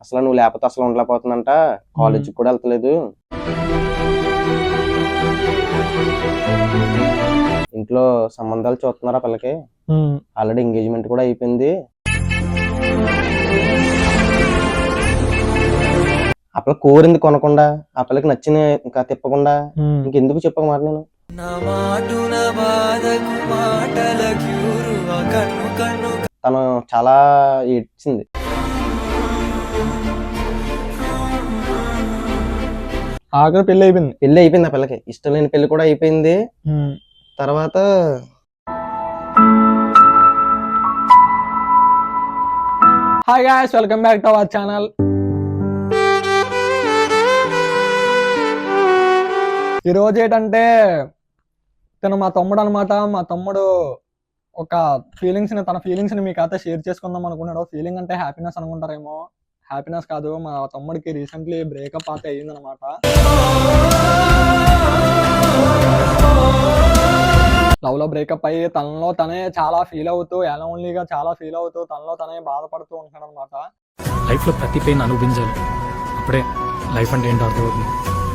అసలు నువ్వు లేకపోతే అసలు ఉండలేకపోతుందంట, కాలేజీకి కూడా వెళ్తలేదు, ఇంట్లో సంబంధాలు చూస్తున్నారు ఆ పిల్లకి, ఆల్రెడీ ఎంగేజ్మెంట్ కూడా అయిపోయింది, ఆ పిల్ల కోరింది కొనకుండా, ఆ పిల్లకి నచ్చిన ఇంకా తిప్పకుండా ఇంకెందుకు చెప్పక మాట నేను. తను చాలా ఏడ్చింది. ఆఖరి పెళ్లి అయిపోయింది ఆ పిల్లకి, ఇష్టం లేని పెళ్లి కూడా అయిపోయింది. తర్వాత hi guys, welcome back to our channel. ఈరోజు ఏంటంటే తను మా తమ్ముడు అనమాట. మా తమ్ముడు ఒక తన ఫీలింగ్స్ ని మీకు అయితే షేర్ చేసుకుందాం అనుకున్నాడు. ఫీలింగ్ అంటే హ్యాపీనెస్ అనుకుంటారేమో, హ్యాపీనెస్ కాదు. మా తమ్ముడికి రీసెంట్లీ బ్రేకప్ అయితే అయ్యిందనమాట. లవ్ లో బ్రేకప్ అయ్యి తనలో తనే చాలా ఫీల్ అవుతూ, ఎలోన్లీగా చాలా ఫీల్ అవుతూ, తనలో తనే బాధపడుతూ ఉంటున్నాడు అనమాట. లైఫ్ లో ప్రతి పెయిన్ అనుభవించాలి, అప్పుడే లైఫ్ అంటే ఏంటో అర్థమవుతుంది.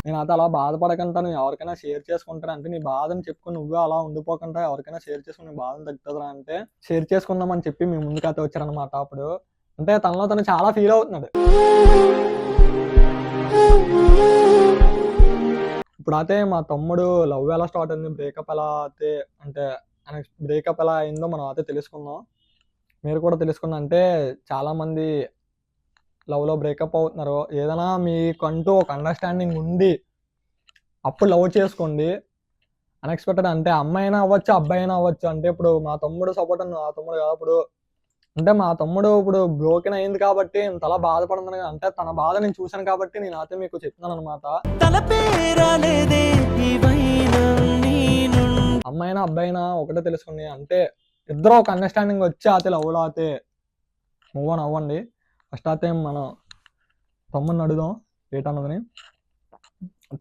నేను అయితే అలా బాధపడకుండా నువ్వు ఎవరికైనా షేర్ చేసుకుంటాను అంటే, నీ బాధని చెప్పుకుని నువ్వు అలా ఉండిపోకుండా ఎవరికైనా షేర్ చేసుకుని బాధను తగ్గుతుందా అంటే షేర్ చేసుకుందామని చెప్పి మీ ముందుకైతే వచ్చారనమాట. అప్పుడు అంటే తనలో తను చాలా ఫీల్ అవుతున్నాడు. ఇప్పుడైతే మా తమ్ముడు లవ్ ఎలా స్టార్ట్ అయింది, బ్రేకప్ ఎలా అయితే అంటే బ్రేకప్ ఎలా అయిందో మనం అయితే తెలుసుకుందాం. మీరు కూడా తెలుసుకుందాం. అంటే చాలా మంది లవ్లో బ్రేకప్ అవుతున్నారు. ఏదైనా మీకంటూ ఒక అండర్స్టాండింగ్ ఉండి అప్పుడు లవ్ చేసుకోండి. అన్ఎక్స్పెక్టెడ్ అంటే అమ్మాయి అయినా అవ్వచ్చు, అబ్బాయి అయినా అవ్వచ్చు. అంటే ఇప్పుడు మా తమ్ముడు సపోర్ట్ అని, ఆ తమ్ముడు కాదు. ఇప్పుడు అంటే మా తమ్ముడు ఇప్పుడు బ్రోకెన్ అయింది కాబట్టి ఇంతలా బాధపడుతున్నాను. అంటే తన బాధ నేను చూశాను కాబట్టి నేను అయితే మీకు చెప్తున్నాను అనమాట. అమ్మాయినా అబ్బాయినా ఒకటే తెలుసుకుని, అంటే ఇద్దరు ఒక అండర్స్టాండింగ్ వచ్చి అయితే లవ్లో అయితే మూవ్ ఆన్ అవ్వండి. ఫస్ట్ అయితే మనం తమ్ముడిని అడుగుదాం ఏటన్నదని.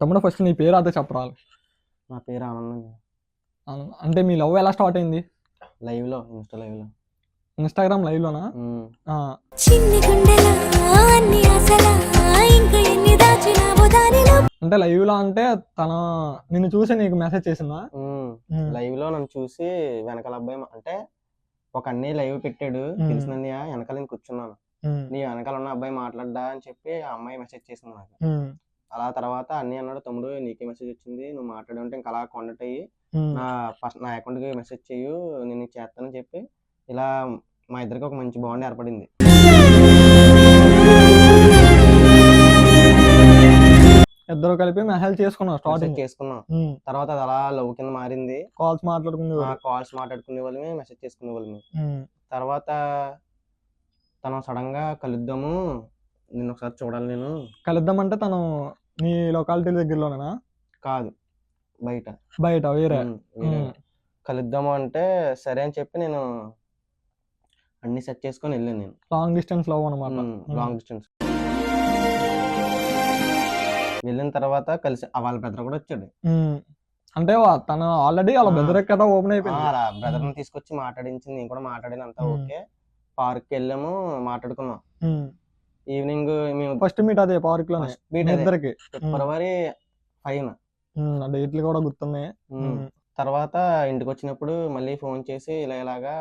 తమ్ముడు ఫస్ట్ నీ పేరు అయితే చెప్పరాలి. నా పేరు ఆనంద్. అంటే మీ లవ్ ఎలా స్టార్ట్ అయింది? లైవ్లో, ఇన్స్టాగ్రామ్ లైవ్ లోనా? అంటే లైవ్ లో అంటే తన నిన్ను చూసి నీకు మెసేజ్ చేసిందా? లైవ్ లో నన్ను చూసి వెనకాల అబ్బాయి అంటే ఒక అన్నయ్య లైవ్ పెట్టాడు, తెలిసినన్నయ్య, వెనకాల నేను కూర్చున్నాను, నీ వెనకాల ఉన్న అబ్బాయి మాట్లాడ్డా అని చెప్పి ఆ అమ్మాయి మెసేజ్ చేసింది నాకు. అలా తర్వాత అన్నయ్య అన్నాడు, తమ్ముడు నీకే మెసేజ్ వచ్చింది, నువ్వు మాట్లాడుంటే ఇంకా అలా కాంటాక్ట్ అయ్యి నా అకౌంట్ కి మెసేజ్ చెయ్యు, నేను చేస్తానని చెప్పి ఇలా మా ఇద్దరికి ఒక మంచి బాండ్ ఏర్పడింది. ఇద్దరు కలిపి మెసేజ్ చేసుకున్నాం, స్టార్టింగ్ చేసుకున్నాం. తర్వాత అది అలా లవ్ కింద మారింది. కాల్స్ మాట్లాడుకునే వాళ్ళమే, మెసేజ్ చేసుకునే వాళ్ళమే. తర్వాత తను సడన్ గా కలుద్దాము, నిన్ను ఒకసారి చూడాలి, నేను కలుద్దాం అంటే తను నీ లొకాలిటీ దగ్గరలోనేనా? కాదు, బయట వేరే కలుద్దాము అంటే సరే అని చెప్పి నేను అన్ని సెట్ చేసుకొని వెళ్ళాను. నేను లాంగ్ డిస్టెన్స్ లవ్ అనమాట. లాంగ్ డిస్టెన్స్ వెళ్ళిన తర్వాత కలిసి వాళ్ళ బ్రదర్ కూడా వచ్చాడు. అంటే తను ఆల్రెడీ వాళ్ళ బ్రదర్ కదా ఓపెన్ అయిపోయింది. అలా బ్రదర్ ని తీసుకొచ్చి మాట్లాడించింది, నేను కూడా మాట్లాడాను, అంతా ఓకే. పార్క్ వెళ్ళాము, మాట్లాడుకున్నాం. ఈవినింగ్ మేము ఫస్ట్ మీట్ అదే పార్క్ లో, ఇద్దరికి ఫిబ్రవరి 5 డేట్లు కూడా గుర్తున్నాయి. తర్వాత ఇంటికి వచ్చినప్పుడు మళ్ళీ ఫోన్ చేసి ఇలాగా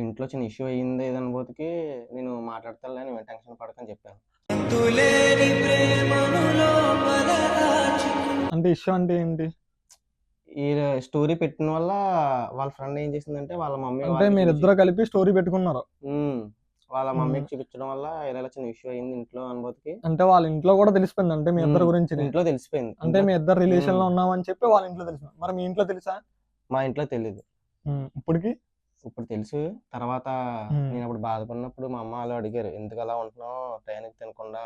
ఇంట్లో చిన్న ఇష్యూ అయ్యింది ఏదనుభూతికి, నేను మాట్లాడతాను, నేను టెన్షన్ పడకని చెప్పాను. అంటే ఇష్యూ అంటే ఏంటి? ఈ స్టోరీ పెట్టిన వల్ల వాళ్ళ ఫ్రెండ్ ఏం చేసిందంటే వాళ్ళ మమ్మీ, అంటే మీరిద్దరు కలిపి స్టోరీ పెట్టుకున్నారు, వాళ్ళ మమ్మీకి చూపించడం వల్ల ఇలా చిన్న ఇష్యూ అయింది ఇంట్లో అనుభూతికి. అంటే వాళ్ళ ఇంట్లో కూడా తెలిసిపోయింది, అంటే మీ ఇద్దరు గురించి ఇంట్లో తెలిసిపోయింది. అంటే మీ ఇద్దరు రిలేషన్ లో ఉన్నామని చెప్పి వాళ్ళ ఇంట్లో తెలిసింది. మరి మీ ఇంట్లో తెలుసా? మా ఇంట్లో తెలియదు. ఇప్పుడు తెలుసు. తర్వాత నేను అప్పుడు బాధపడినప్పుడు మా అమ్మ వాళ్ళు అడిగారు, ఎందుకు అలా ఉంటున్నావు, టైంకి తినకుండా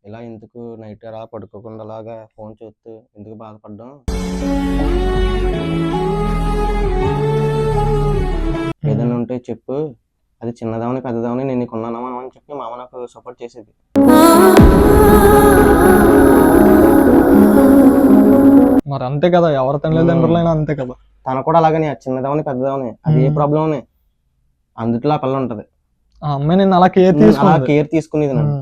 ఇలా ఎందుకు, నైట్ అలా పడుకోకుండా అలాగా ఫోన్ చూస్తూ ఎందుకు బాధపడ్డాం, ఏదైనా ఉంటే చెప్పు, అది చిన్నదామని పెద్దదామని నేను నీకు ఉన్నాను అని చెప్పి మా అమ్మ నాకు సపోర్ట్ చేసేది. మరి అంతే కదా, ఎవరి తల్లిదండ్రులైనా అంతే కదా. తను కూడా అలాగనే చిన్నదామని పెద్దదామని, అది ఏ ప్రాబ్లం అందుట్లో ఆ పిల్ల ఉంటది. ఆ అమ్మాయి నిన్ను అలా కేర్ అలా తీసుకుంది. కేర్ తీసుకునేది నన్ను.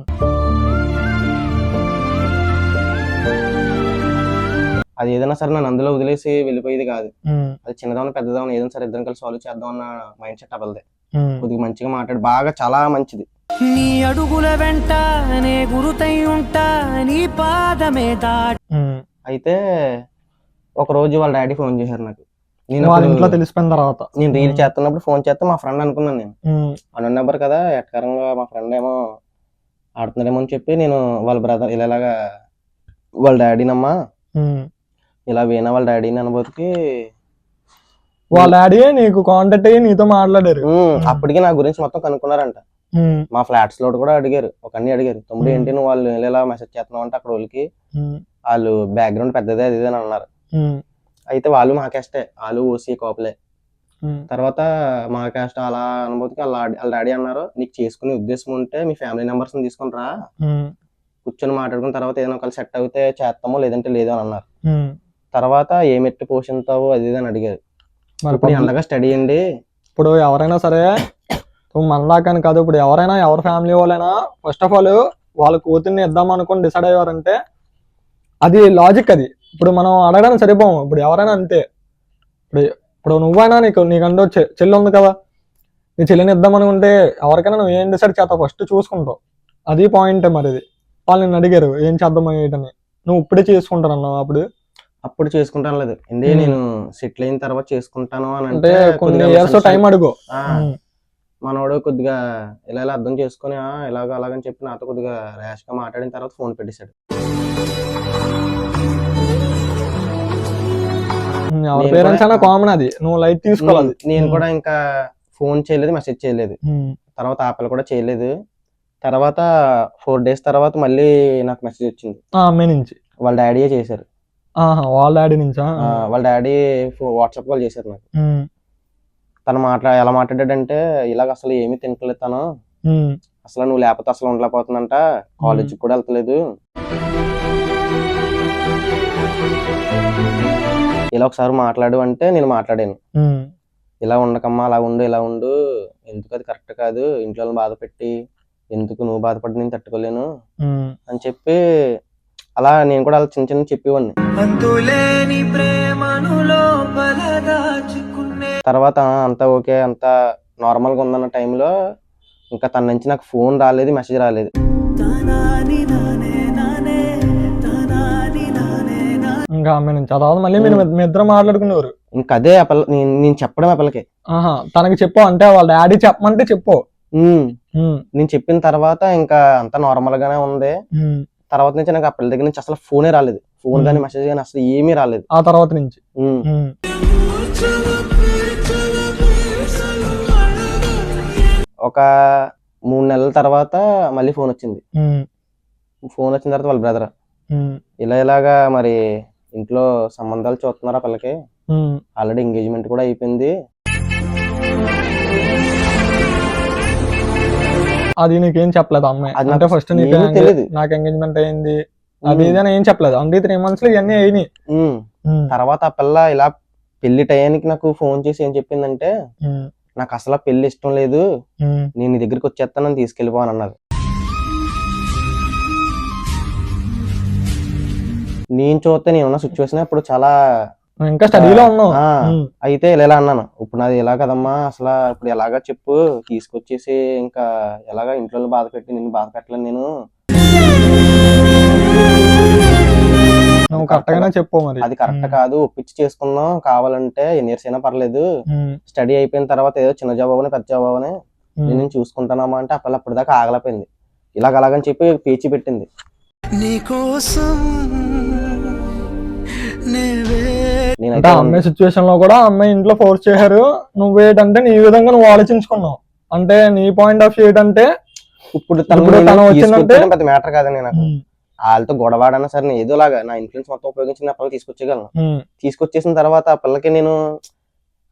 అది ఏదైనా సరే నన్ను అందులో వదిలేసి వెళ్ళిపోయేది కాదు. అది చిన్నదవన పెద్దదవన ఏదైనా సరే ఇద్దరం కలిసి సాల్వ్ చేద్దాం అన్న మైండ్ సెట్ అవ్వలదే. కొద్దిగా మంచిగా మాట్లాడి బాగా చాలా మంచిది. నీ అడుగుల వెంట నే గురుతై ఉంటా నీ పాదమే దాటి. అయితే ఒక రోజు వాళ్ళ డాడీ ఫోన్ చేశారు నాకు. నేను వాళ్ళ ఇంట్లో తెలిసిపోయిన తర్వాత నేను రీల్ చేస్తున్నప్పుడు ఫోన్ చేస్తే మా ఫ్రెండ్ అనుకున్నాను నేను. అన్నోన్ నెంబర్ కదా ఎట్కరంగా మా ఫ్రెండ్ ఏమో ఆడుతున్నాడేమో అని చెప్పి నేను వాళ్ళ బ్రదర్ ఇలాగా వాళ్ళ డాడీనమ్మా ఇలా వీణా వాళ్ళ డాడీని అనబోతుకి వాళ్ళ డాడీ నీకు కాంటాక్ట్ అయ్యి నీతో మాట్లాడారు. అప్పటికి నా గురించి మొత్తం కనుక్కున్నారంట. మా ఫ్లాట్స్ లో కూడా అడిగారు, ఒక అన్ని అడిగారు, తమ్ముడు ఏంటి నువ్వు వాళ్ళు ఇలా మెసేజ్ చేస్తున్నావు అంటే అక్కడ వాళ్ళకి వాళ్ళు బ్యాక్గ్రౌండ్ పెద్దదే అది అని అన్నారు. అయితే వాళ్ళు మా క్యాస్టే, వాళ్ళు ఓసీ కోపలే. తర్వాత మా క్యాస్ట్ అలా అనుభూతికి వాళ్ళ డాడీ అన్నారు, నీకు చేసుకునే ఉద్దేశం ఉంటే మీ ఫ్యామిలీ మెంబర్స్ తీసుకుని రా, కూర్చొని మాట్లాడుకున్న తర్వాత ఏదైనా ఒకళ్ళు సెట్ అయితే చేస్తామో లేదంటే లేదు అని అన్నారు. తర్వాత ఏమెట్టి పోషిస్తావు అది అని అడిగారు. ఇప్పుడు అందగా స్టడీ అండి. ఇప్పుడు ఎవరైనా సరే మనలాకని కాదు, ఇప్పుడు ఎవరైనా ఎవరి ఫ్యామిలీ వాళ్ళైనా ఫస్ట్ ఆఫ్ ఆల్ వాళ్ళ కూతుర్ని ఇద్దాం అనుకుని డిసైడ్ అయ్యారంటే అది లాజిక్. అది ఇప్పుడు మనం అడగడానికి సరిపోము. ఇప్పుడు ఎవరైనా అంతే. ఇప్పుడు నువ్వైనా నీకంటూ చెల్లి ఉంది కదా, నీ చెల్లిని ఇద్దాం అనుకుంటే ఎవరికైనా నువ్వు ఏం డిసైడ్ చేస్తావు ఫస్ట్ చూసుకుంటావు. అది పాయింట్. మరి ఇది వాళ్ళు నిన్ను అడిగారు ఏం చేద్దాం ఏంటని, నువ్వు ఇప్పుడే చేసుకుంటాను అన్నావు. అప్పుడు చేసుకుంటాను లేదు అండి, నేను సెటిల్ అయిన తర్వాత చేసుకుంటాను అని అంటే కొన్ని ఇయర్స్ టైం అడుగు. మనోడు కొద్దిగా ఇలా ఇలా అర్థం చేసుకుని ఇలాగ అలాగని చెప్పి నాతో కొద్దిగా ర్యాష్ గా మాట్లాడిన తర్వాత ఫోన్ పెట్టేశాడు. ఎవరి పేరెంట్స్ అయినా కామన్, అది నువ్వు లైట్ తీసుకోవాలి. నేను కూడా ఇంకా ఫోన్ చేయలేదు, మెసేజ్ చేయలేదు. తర్వాత ఆ పిల్ల కూడా చేయలేదు. తర్వాత 4 days తర్వాత మళ్ళీ నాకు మెసేజ్ వచ్చింది అమ్మాయి నుంచి. వాళ్ళ డాడీయే చేశారు. వాళ్ళ డాడీ నుంచా? వాళ్ళ డాడీ వాట్సాప్ కాల్ చేశారు నాకు. తను ఎలా మాట్లాడాడంటే, ఇలాగ అసలు ఏమీ తినట్లేదు తను, అసలు నువ్వు లేకపోతే అసలు ఉండలేకపోతుందంట, కాలేజీకి కూడా వెళ్తలేదు, ఇలా ఒకసారి మాట్లాడు అంటే నేను మాట్లాడాను. ఇలా ఉండకమ్మా, అలా ఉండు, ఇలా ఉండు, ఎందుకు అది కరెక్ట్ కాదు, ఇంట్లో బాధ పెట్టి ఎందుకు, నువ్వు బాధపడి నేను తట్టుకోలేను అని చెప్పి అలా నేను కూడా అలా చిన్న చిన్న చెప్పేవాడిని. తర్వాత అంతా ఓకే, అంతా నార్మల్ గా ఉందన్న టైంలో ఇంకా తన నుంచి నాకు ఫోన్ రాలేదు, మెసేజ్ రాలేదు. ఇంకా ఆమె నుంచి తర్వాత మళ్ళీ మీ ఇద్దరు మాట్లాడుకునేవారు. ఇంకా అదే నేను చెప్పడం ఆ పిల్లకి. తనకి చెప్పు అంటే వాళ్ళ డాడీ చెప్పమంటే చెప్పు. నేను చెప్పిన తర్వాత ఇంకా అంతా నార్మల్ గానే ఉంది. తర్వాత నుంచి నాకు ఆ పిల్ల దగ్గర నుంచి అసలు ఫోనే రాలేదు, ఫోన్ గానీ మెసేజ్ గానీ అసలు ఏమీ రాలేదు ఆ తర్వాత నుంచి. ఒక 3 నెలల తర్వాత మళ్ళీ ఫోన్ వచ్చింది. ఫోన్ వచ్చిన తర్వాత వాళ్ళ బ్రదర్ ఇలాగా మరి ఇంట్లో సంబంధాలు చూస్తున్నారా పిల్లకి, ఆల్రెడీ ఎంగేజ్మెంట్ కూడా అయిపోయింది. అది నీకేం చెప్పలేదు అమ్మాయి? అంటే ఫస్ట్ నాకు ఎంగేజ్మెంట్ అయింది అది ఏదైనా ఏం చెప్పలేదు అంటే 3 months లో ఇవన్నీ అయినాయి. తర్వాత ఆ పిల్ల ఇలా పెళ్లి టయానికి నాకు ఫోన్ చేసి ఏం చెప్పిందంటే, నాకు అసలు పెళ్లి ఇష్టం లేదు, నేను నీ దగ్గరికి వచ్చేస్తానని తీసుకెళ్ళిపోను అన్నది. నేను చూస్తే నేనున్న సిచ్యువేషన్ అప్పుడు చాలా ఇంకా స్టడీలో ఉన్నావు. అయితే ఇలా అన్నాను, ఇప్పుడు నాది ఎలా కదమ్మా, అసలు ఇప్పుడు ఎలాగా చెప్పు, తీసుకొచ్చేసి ఇంకా ఎలాగా ఇంట్లో బాధ పెట్టి నిన్ను బాధ పెట్టలేను నేను, నువ్వు కరెక్ట్గానే చెప్పు, మరి అది కరెక్ట్ కాదు, ఒప్పించి చేసుకుందాం, కావాలంటే ఎన్ని ఇయర్స్ అయినా పర్లేదు, స్టడీ అయిపోయిన తర్వాత ఏదో చిన్న జాబ్ అవని పెద్ద జాబ్ అవని నేను చూసుకుంటానమ్మా అంటే ఆ పిల్ల అప్పుడు దాకా ఆగలేకపోయింది. అలాగని చెప్పి పేచి పెట్టింది. అంటే అమ్మాయి సిచ్యువేషన్ లో కూడా అమ్మాయి ఇంట్లో ఫోర్స్ చేశారు, నువ్వేంటంటే నీ విధంగా నువ్వు ఆలోచించుకున్నావు. అంటే నీ పాయింట్ ఆఫ్ వ్యూ ఏంటంటే ఇప్పుడు తను వచ్చిందంటే పెద్ద మ్యాటర్ కాదని నాకు వాళ్ళతో గొడవాడన్నా సరే నేను ఏదోలాగా నా ఇన్ఫ్లుయెన్స్ మొత్తం ఉపయోగించి ఆ పిల్లలు తీసుకొచ్చేయగలను. తీసుకొచ్చేసిన తర్వాత ఆ పిల్లకి నేను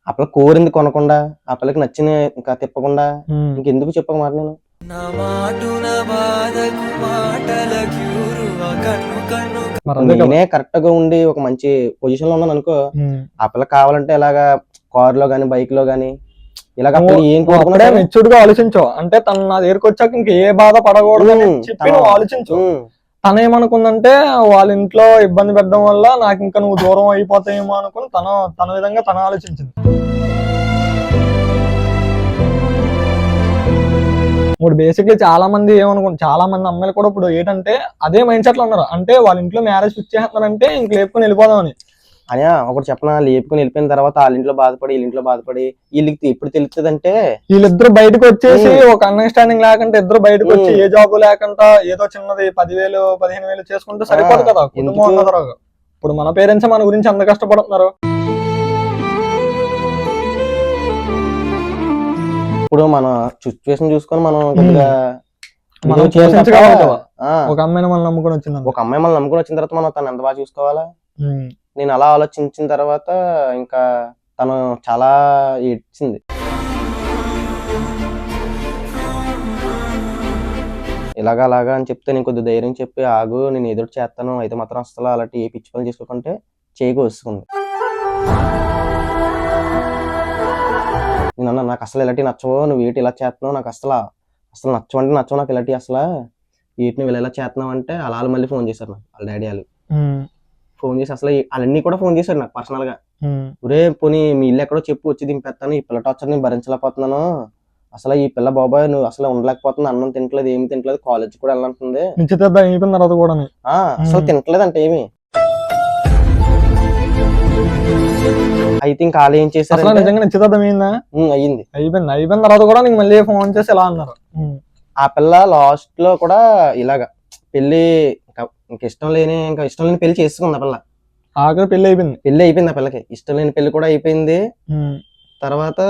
ఆ పిల్ల కోరింది కొనకుండా, ఆ పిల్లకి నచ్చిన ఇంకా తిప్పకుండా ఇంకెందుకు చెప్పక మాట నేను నేనే కరెక్ట్ గా ఉండి ఒక మంచి పొజిషన్ లో ఉన్నాను అనుకో, ఆ పిల్ల కావాలంటే ఇలాగా కార్ లో గానీ బైక్ లో గానీ ఇలాగ అప్పుడు ఏం నువ్వు అప్పుడే కోరుకున్నా మెచ్యూర్డ్ గా ఆలోచించు. అంటే తను నా దగ్గరకు వచ్చాక ఇంక ఏ బాధ పడకూడదు అని చెప్పి నువ్వు ఆలోచించు. తను ఏమనుకుందంటే వాళ్ళ ఇంట్లో ఇబ్బంది పెట్టడం వల్ల నాకు ఇంకా నువ్వు దూరం అయిపోతాయేమో అనుకుని తన విధంగా తను ఆలోచించింది. ఇప్పుడు బేసిక్లీ చాలా మంది చాలా మంది అమ్మాయిలు కూడా ఇప్పుడు ఏంటంటే అదే మైండ్ సెట్ లో ఉన్నారు. అంటే వాళ్ళ ఇంట్లో మ్యారేజ్ ఫిక్స్ చేస్తున్నారంటే ఇంక లేపుకొని వెళ్ళిపోదామని. అని ఒకటి చెప్పనా, లేపుకొని వెళ్ళిపోయిన తర్వాత వాళ్ళ ఇంట్లో బాధపడి వీళ్ళ ఇంట్లో బాధపడి వీళ్ళకి ఎప్పుడు తెలుస్తుంది అంటే వీళ్ళిద్దరు బయటకు వచ్చేసి ఒక అండర్స్టాండింగ్ లేకుండా ఇద్దరు బయటకు వచ్చి ఏ జాబ్ లేకుండా ఏదో చిన్నది 10,000 15,000 చేసుకుంటే సరిపోదు కదా కుటుంబం ఉన్న తర్వాత. ఇప్పుడు మన పేరెంట్స్ మన గురించి అంత కష్టపడుతున్నారు. ఇప్పుడు మన సిచ్యువేషన్ చూసుకొని మనం కొద్దిగా మనం పోషించగలం కదా. ఒక అమ్మాయిని మనం నమ్ముకొని వచ్చింది. ఒక అమ్మాయి మనం నమ్ముకొని వచ్చిన తర్వాత మనం తను ఎంత బాగా చూసుకోవాలా. నేను అలా ఆలోచించిన తర్వాత ఇంకా తను చాలా ఏడ్చింది. అలాగా అని చెప్తే నేను కొద్దిగా ధైర్యం చెప్పి ఆగు నేను ఎదురు చేస్తాను అయితే మాత్రం అసలు అలాంటి ఏ పిచ్చి పని చేసుకోకుంటే చేయకు వస్తుంది. నేను అన్నా నాకు అసలు ఇలాంటి నచ్చవు, నువ్వు ఏంటి ఇలా చేస్తున్నావు, నాకు అసలు నచ్చవంటే నచ్చవు నాకు ఇలాంటి అసలు ఏంటి నువ్వు ఇలా చేస్తున్నావు అంటే అలా మళ్ళీ ఫోన్ చేశారు నాకు వాళ్ళ డాడీ వాళ్ళు. ఫోన్ చేసి అసలు వాళ్ళన్నీ కూడా ఫోన్ చేశారు నాకు పర్సనల్ గా. ఒరే పోనీ మీ ఇల్లు ఎక్కడో చెప్పు వచ్చి దింపేస్తాను, ఈ పిల్ల టార్చర్ నేను భరించలేకపోతున్నాను, అసలు ఈ పిల్ల బాబాయ్ నువ్వు అసలు ఉండలేకపోతుంది, అన్నం తింటలేదు ఏమి తింటలేదు, కాలేజ్ కూడా వెళ్ళంటుంది, అసలు తింటలేదు అంటే ఏమి. అయితే ఇంకా వాళ్ళు ఏం చేశారు నిజంగా నిశ్చితార్థం అయ్యింది. అయిపోయిన తర్వాత కూడా నీకు మళ్ళీ ఫోన్ చేసి ఇలా అన్నారు. ఆ పిల్ల లాస్ట్ లో కూడా ఇలాగా పెళ్లి ఇంకా ఇష్టం లేని పెళ్లి చేసుకుంది ఆ పిల్ల. ఆఖరి పెళ్లి అయిపోయింది ఆ పిల్లకి. ఇష్టం లేని పెళ్లి కూడా అయిపోయింది. తర్వాత